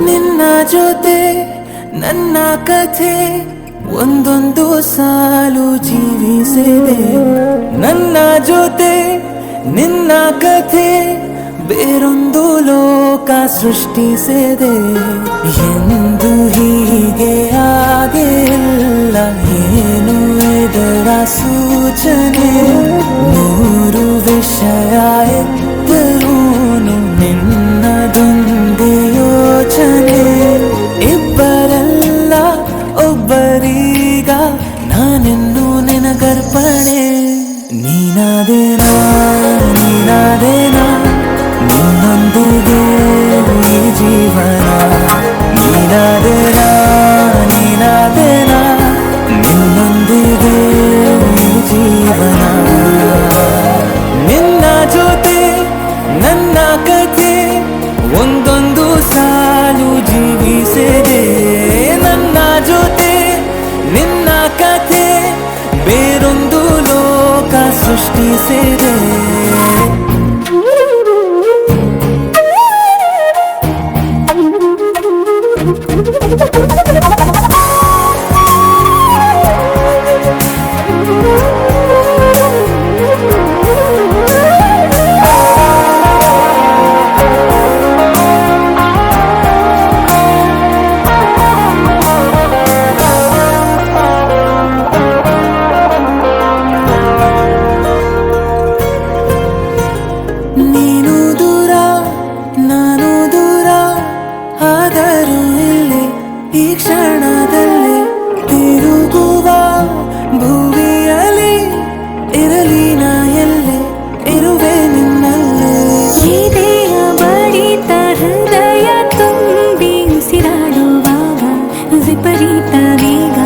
ನಿನ್ನ ಜೊತೆ ನನ್ನ ಕಥೆ ಒಂದೊಂದು ಸಾಲು ಜೀವಿಸಿದೆ. ನನ್ನ ಜೊತೆ ನಿನ್ನ ಕಥೆ ಬೇರೊಂದು ಲೋಕ ಸೃಷ್ಟಿಸಿದೆ. ಎಂದು ಹೀಗೆ ಆಗಿಲ್ಲ, ಏನು ಇದರ ಸೂಚನೆ? ನೂರು ವಿಷಯ ಎತ್ತರೂನು ನಿನ್ನದೊಂದೇ ಯೋಚನೆ. ಇಬ್ಬರಲ್ಲ ಒಬ್ಬರೀಗ ನಾನೆನ್ನು ನಿನಗರ್ಪಣೆ. ನೀನಾದೇನಾ ನೀನಾದೇನಾ ನಿನ್ನೊಂದಿಗೆ ಈ ಜೀವನ. ನೀನಾದೇನಾ ನೀನಾದೇನಾ ನಿನ್ನೊಂದಿಗೆ ಈ ಜೀವನ. ನಿನ್ನ ಜೊತೆ ನನ್ನ ಕಥೆ ಒಂದೊಂದು ಸಾಲು ಜೀವಿಸಿದೆ. ನನ್ನ ಜೊತೆ ನಿನ್ನ ಕಥೆ ಬೇರೊಂದು ಲೋಕ ಸೃಷ್ಟಿಸಿದೆ. ನೀನು ದೂರ ನಾನು ದೂರ ಆದರೂ ಇಲ್ಲಿ ಈ ಕ್ಷಣದಲ್ಲಿ ತಿರುಗುವ ಭುವಿಯಲ್ಲಿ ಇರಲಿ ನಾ ಎಲ್ಲೆ ಇರುವೆ ನಿನ್ನಲ್ಲೇ. ಎದೆಯ ಬಡಿತ ಹೃದಯ ತುಂಬಿ ಉಸಿರಾಡುವಾಗ ವಿಪರೀತ ವೇಗ